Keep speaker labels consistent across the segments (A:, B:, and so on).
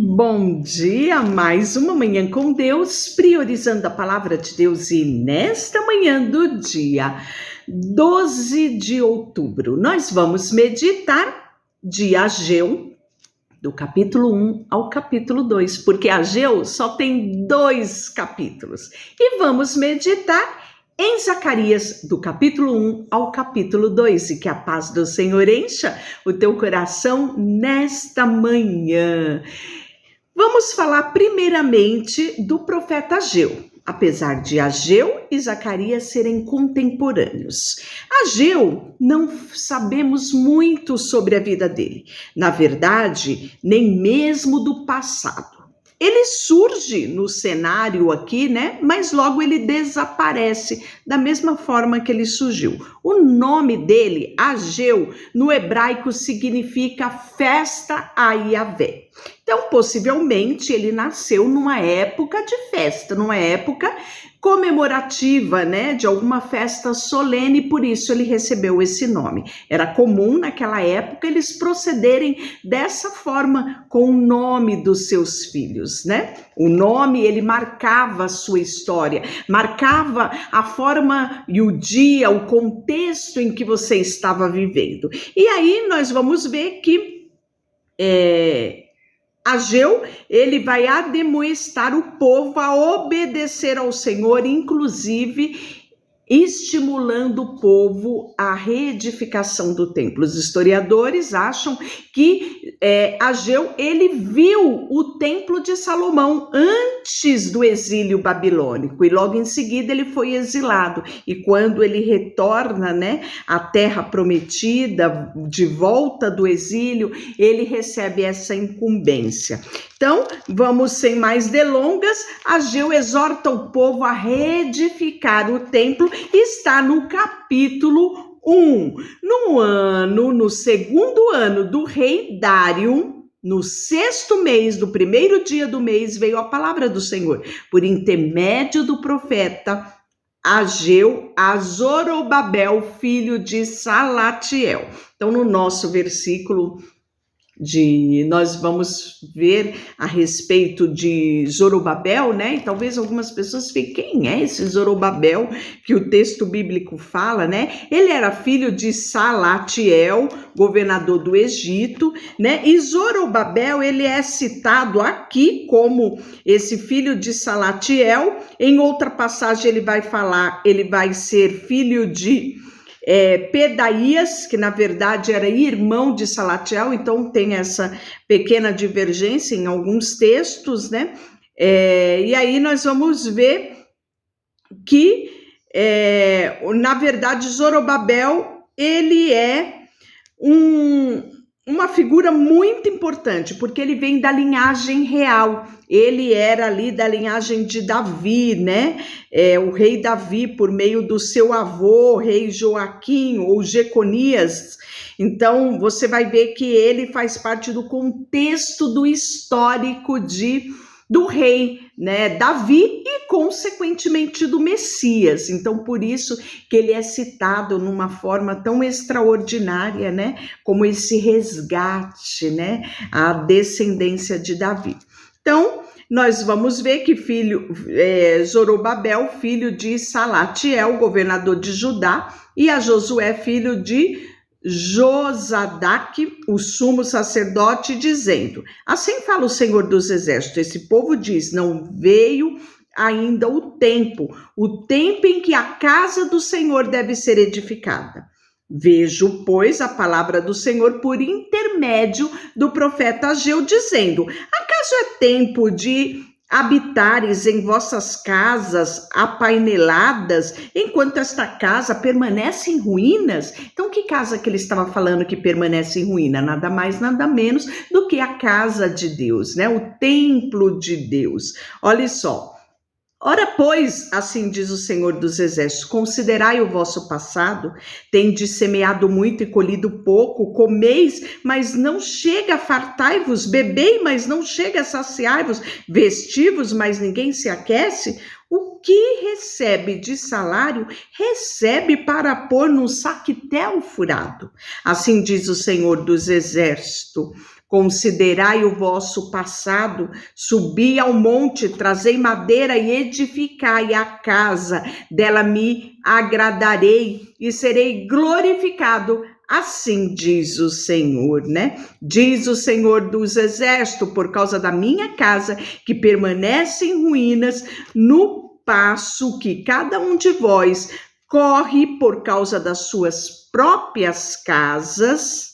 A: Bom dia, mais uma manhã com Deus, priorizando a palavra de Deus, e nesta manhã do dia 12 de outubro, nós vamos meditar de Ageu, do capítulo 1 ao capítulo 2, porque Ageu só tem 2 capítulos, e vamos meditar em Zacarias, do capítulo 1 ao capítulo 2, e que a paz do Senhor encha o teu coração nesta manhã. Vamos falar primeiramente do profeta Ageu, apesar de Ageu e Zacarias serem contemporâneos. Ageu, não sabemos muito sobre a vida dele, na verdade, nem mesmo do passado. Ele surge no cenário aqui, né? Mas logo ele desaparece da mesma forma que ele surgiu. O nome dele, Ageu, no hebraico significa festa a Yahvé. Então, possivelmente, ele nasceu numa época de festa, numa época comemorativa, né, de alguma festa solene, por isso ele recebeu esse nome. Era comum naquela época eles procederem dessa forma com o nome dos seus filhos, né? O nome, ele marcava a sua história, marcava a forma e o dia, o contexto em que você estava vivendo. E aí nós vamos ver que Ageu, ele vai admoestar o povo a obedecer ao Senhor, inclusive estimulando o povo à reedificação do templo. Os historiadores acham que Ageu, ele viu o templo de Salomão antes do exílio babilônico, e logo em seguida ele foi exilado, e quando ele retorna, né, à terra prometida, de volta do exílio, ele recebe essa incumbência. Então, vamos sem mais delongas, Ageu exorta o povo a reedificar o templo, está no capítulo 1. No segundo ano do rei Dário, no 6º mês, do primeiro dia do mês, veio a palavra do Senhor, por intermédio do profeta Ageu, a Zorobabel, filho de Salatiel. Então, no nosso versículo nós vamos ver a respeito de Zorobabel, né? E talvez algumas pessoas fiquem, quem é esse Zorobabel que o texto bíblico fala, né? Ele era filho de Salatiel, governador do Egito, né? E Zorobabel, ele é citado aqui como esse filho de Salatiel. Em outra passagem ele vai falar, ele vai ser filho de Pedaías, que na verdade era irmão de Salatiel, então tem essa pequena divergência em alguns textos, né? E aí nós vamos ver que, na verdade, Zorobabel, ele é uma figura muito importante, porque ele vem da linhagem real, ele era ali da linhagem de Davi, né? O rei Davi, por meio do seu avô, rei Joaquim ou Jeconias. Então, você vai ver que ele faz parte do contexto do histórico do rei, né, Davi, e consequentemente do Messias. Então, por isso que ele é citado numa forma tão extraordinária, né, como esse resgate, né, a descendência de Davi. Então, nós vamos ver que Zorobabel, filho de Salatiel, governador de Judá, e a Josué, filho de Josadaque, o sumo sacerdote, dizendo: assim fala o Senhor dos Exércitos, esse povo diz, não veio ainda o tempo em que a casa do Senhor deve ser edificada. Vejo, pois, a palavra do Senhor por intermédio do profeta Ageu, dizendo: acaso é tempo de habitares em vossas casas apaineladas, enquanto esta casa permanece em ruínas? Então, que casa que ele estava falando que permanece em ruína? Nada mais, nada menos do que a casa de Deus, né? O templo de Deus. Olha só. Ora, pois, assim diz o Senhor dos Exércitos, considerai o vosso passado, tendes semeado muito e colhido pouco, comeis, mas não chega a fartai-vos, bebei, mas não chega a saciar-vos, vestivos, mas ninguém se aquece. O que recebe de salário, recebe para pôr num saquetel furado. Assim diz o Senhor dos Exércitos. Considerai o vosso passado, subi ao monte, trazei madeira e edificai a casa, dela me agradarei e serei glorificado. Assim diz o Senhor, né? Diz o Senhor dos Exércitos, por causa da minha casa, que permanece em ruínas, no passo que cada um de vós corre por causa das suas próprias casas.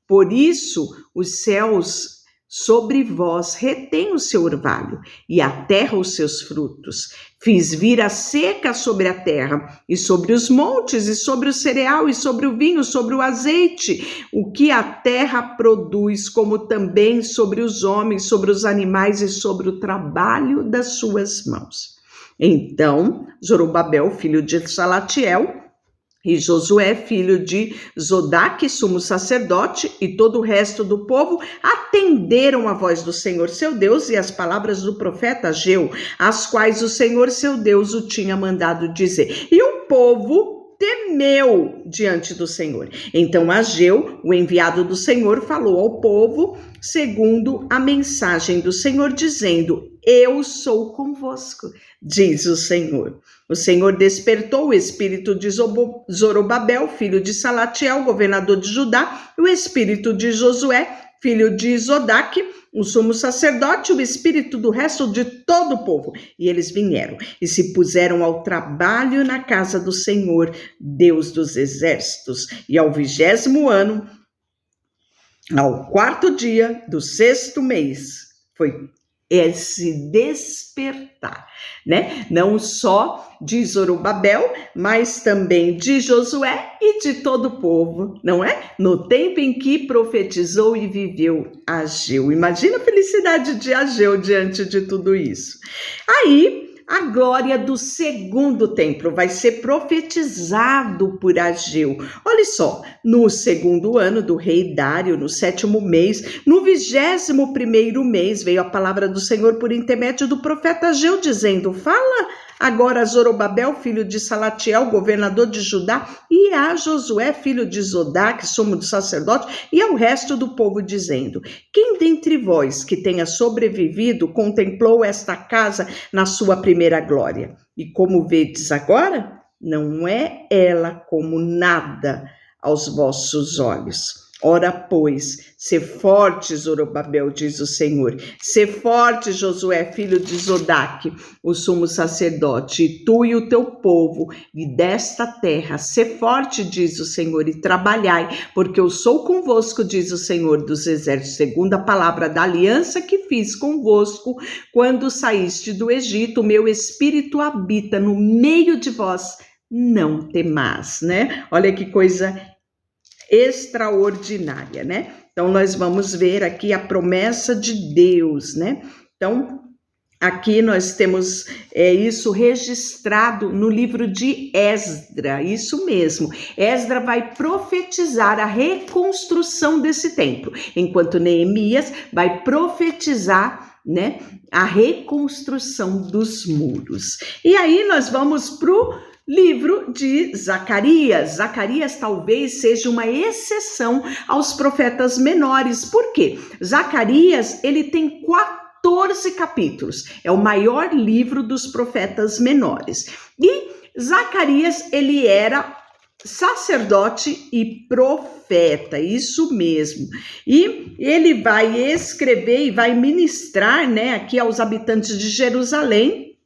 A: Por isso, os céus sobre vós retêm o seu orvalho, e a terra os seus frutos. Fiz vir a seca sobre a terra, e sobre os montes, e sobre o cereal, e sobre o vinho, sobre o azeite, o que a terra produz, como também sobre os homens, sobre os animais e sobre o trabalho das suas mãos. Então, Zorobabel, filho de Salatiel, e Josué, filho de Zodaque, sumo sacerdote, e todo o resto do povo atenderam a voz do Senhor seu Deus e as palavras do profeta Ageu, as quais o Senhor seu Deus o tinha mandado dizer. E o povo temeu diante do Senhor. Então Ageu, o enviado do Senhor, falou ao povo segundo a mensagem do Senhor, dizendo: eu sou convosco, diz o Senhor. O Senhor despertou o espírito de Zorobabel, filho de Salatiel, governador de Judá, e o espírito de Josué, filho de Zodaque, o sumo sacerdote, o espírito do resto de todo o povo. E eles vieram e se puseram ao trabalho na casa do Senhor, Deus dos exércitos. E ao 20º ano, ao 4º dia do 6º mês, foi esse despertar, né? Não só de Zorobabel, mas também de Josué e de todo o povo, não é? No tempo em que profetizou e viveu Ageu. Imagina a felicidade de Ageu diante de tudo isso. Aí, a glória do segundo templo vai ser profetizado por Ageu. Olha só, no 2º ano do rei Dário, no 7º mês, no 21º mês, veio a palavra do Senhor por intermédio do profeta Ageu, dizendo: fala agora a Zorobabel, filho de Salatiel, governador de Judá, e a Josué, filho de Zodaque, sumo sacerdote, e ao resto do povo, dizendo: quem dentre vós que tenha sobrevivido contemplou esta casa na sua primeira glória? E como vedes agora, não é ela como nada aos vossos olhos. Ora, pois, sê forte, Zorobabel, diz o Senhor, sê forte, Josué, filho de Zodaque, o sumo sacerdote, e tu e o teu povo, e desta terra, sê forte, diz o Senhor, e trabalhai, porque eu sou convosco, diz o Senhor dos exércitos, segundo a palavra da aliança que fiz convosco, quando saíste do Egito, o meu espírito habita no meio de vós, não temais, né? Olha que coisa extraordinária, né? Então, nós vamos ver aqui a promessa de Deus, né? Então, aqui nós temos isso registrado no livro de Esdra, isso mesmo. Esdra vai profetizar a reconstrução desse templo, enquanto Neemias vai profetizar, né, a reconstrução dos muros. E aí nós vamos para o livro de Zacarias. Zacarias talvez seja uma exceção aos profetas menores. Por quê? Zacarias, ele tem 14 capítulos. É o maior livro dos profetas menores. E Zacarias, ele era sacerdote e profeta, isso mesmo. E ele vai escrever e vai ministrar, né, aqui aos habitantes de Jerusalém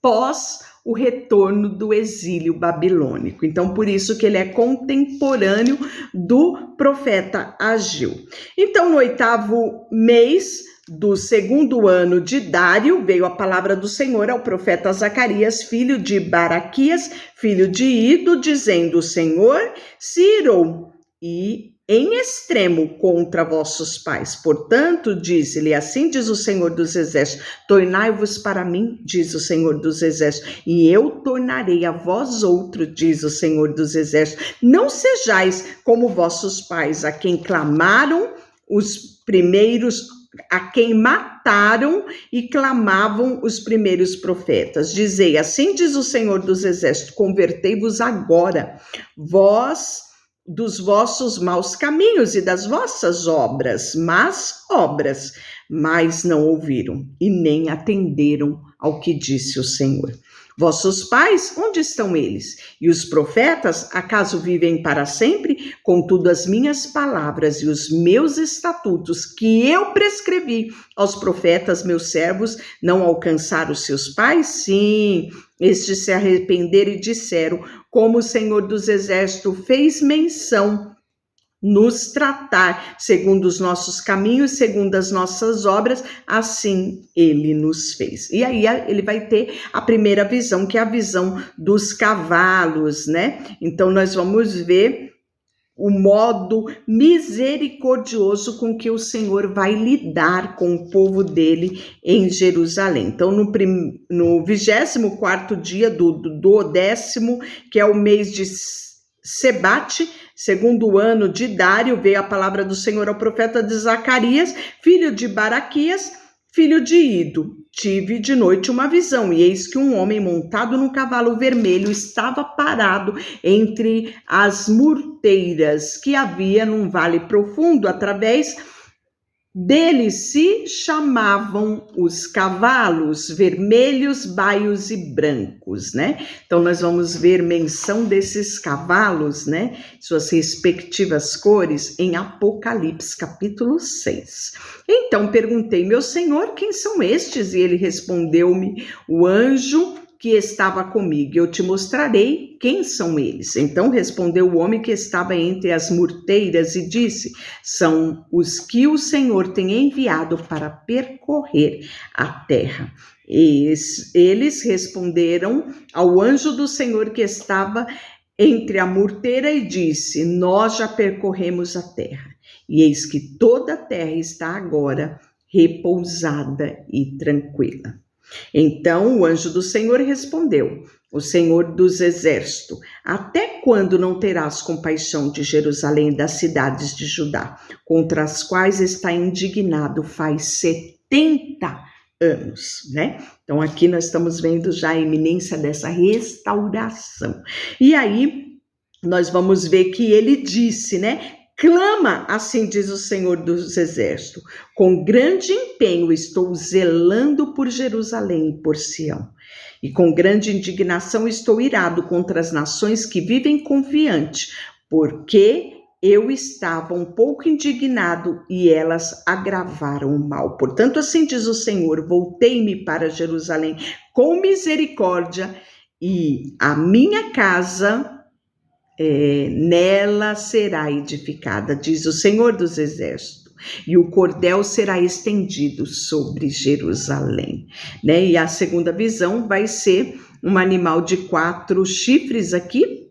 A: pós o retorno do exílio babilônico. Então, por isso que ele é contemporâneo do profeta Ageu. Então, no 8º mês do 2º ano de Dário, veio a palavra do Senhor ao profeta Zacarias, filho de Baraquias, filho de Ido, dizendo: o Senhor se irou e em extremo contra vossos pais. Portanto, disse-lhe: assim diz o Senhor dos exércitos, tornai-vos para mim, diz o Senhor dos exércitos, e eu tornarei a vós outro, diz o Senhor dos exércitos. Não sejais como vossos pais, a quem clamaram os primeiros, a quem mataram e clamavam os primeiros profetas. Dizei: assim diz o Senhor dos exércitos, convertei-vos agora, vós dos vossos maus caminhos e das vossas más obras, mas não ouviram e nem atenderam ao que disse o Senhor. Vossos pais, onde estão eles? E os profetas, acaso vivem para sempre? Contudo, as minhas palavras e os meus estatutos que eu prescrevi aos profetas, meus servos, não alcançaram os seus pais? Sim, estes se arrependeram e disseram, como o Senhor dos Exércitos fez menção, nos tratar segundo os nossos caminhos, segundo as nossas obras, assim ele nos fez. E aí ele vai ter a primeira visão, que é a visão dos cavalos, né? Então nós vamos ver o modo misericordioso com que o Senhor vai lidar com o povo dele em Jerusalém. Então, no 24º dia do 10º, que é o mês de Sebate, segundo ano de Dário, veio a palavra do Senhor ao profeta de Zacarias, filho de Baraquias, filho de Ido. Tive de noite uma visão, e eis que um homem montado num cavalo vermelho estava parado entre as murteiras que havia num vale profundo. Através dele se chamavam os cavalos vermelhos, baios e brancos, né? Então nós vamos ver menção desses cavalos, né? Suas respectivas cores em Apocalipse capítulo 6. Então perguntei, meu Senhor, quem são estes? E ele respondeu-me, o anjo que estava comigo, eu te mostrarei quem são eles. Então respondeu o homem que estava entre as murteiras e disse, são os que o Senhor tem enviado para percorrer a terra. Eles responderam ao anjo do Senhor que estava entre a murteira e disse, nós já percorremos a terra, e eis que toda a terra está agora repousada e tranquila. Então o anjo do Senhor respondeu, o Senhor dos Exércitos, até quando não terás compaixão de Jerusalém e das cidades de Judá, contra as quais está indignado faz 70 anos, né? Então aqui nós estamos vendo já a iminência dessa restauração. E aí nós vamos ver que ele disse, né? Clama, assim diz o Senhor dos Exércitos, com grande empenho estou zelando por Jerusalém e por Sião, e com grande indignação estou irado contra as nações que vivem confiante, porque eu estava um pouco indignado e elas agravaram o mal. Portanto, assim diz o Senhor, voltei-me para Jerusalém com misericórdia e a minha casa nela será edificada, diz o Senhor dos Exércitos, e o cordel será estendido sobre Jerusalém, né? E a segunda visão vai ser um animal de 4 chifres aqui,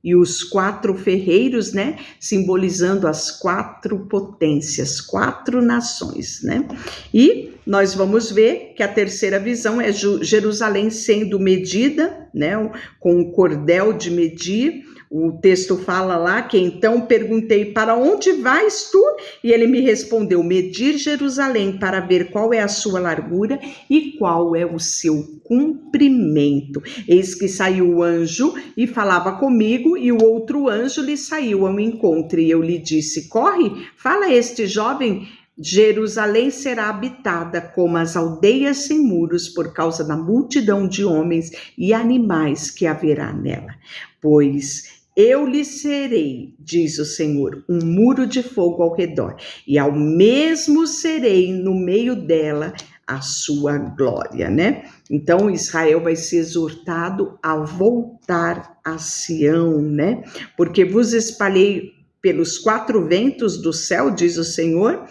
A: e os 4 ferreiros, né? Simbolizando as 4 potências, 4 nações, né? E nós vamos ver que a terceira visão é Jerusalém sendo medida, né? Com um cordel de medir. O texto fala lá que então perguntei, para onde vais tu? E ele me respondeu, medir Jerusalém para ver qual é a sua largura e qual é o seu comprimento. Eis que saiu o anjo e falava comigo, e o outro anjo lhe saiu ao encontro. E eu lhe disse, corre, fala a este jovem, Jerusalém será habitada como as aldeias sem muros por causa da multidão de homens e animais que haverá nela. Pois eu lhe serei, diz o Senhor, um muro de fogo ao redor, e ao mesmo serei no meio dela a sua glória, né? Então Israel vai ser exortado a voltar a Sião, né? Porque vos espalhei pelos 4 ventos do céu, diz o Senhor,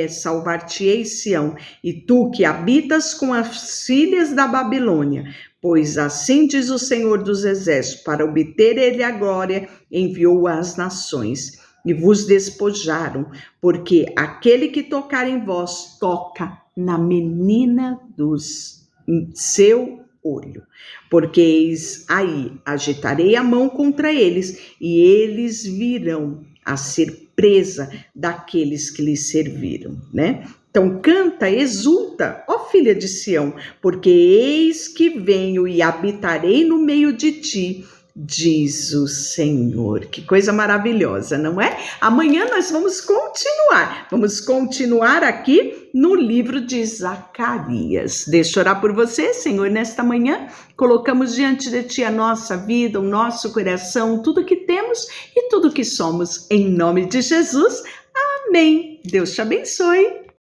A: salvar-te-ei Sião, e tu que habitas com as filhas da Babilônia, pois assim diz o Senhor dos Exércitos, para obter ele a glória, enviou às nações, e vos despojaram, porque aquele que tocar em vós, toca na menina do seu olho. Porque eis aí, agitarei a mão contra eles, e eles virão a ser presa daqueles que lhes serviram, né? Então canta, exulta, ó filha de Sião, porque eis que venho e habitarei no meio de ti, diz o Senhor. Que coisa maravilhosa, não é? Amanhã nós vamos continuar aqui no livro de Zacarias. Deixa eu orar por você, Senhor, nesta manhã. Colocamos diante de Ti a nossa vida, o nosso coração, tudo que temos e tudo que somos, em nome de Jesus. Amém. Deus te abençoe.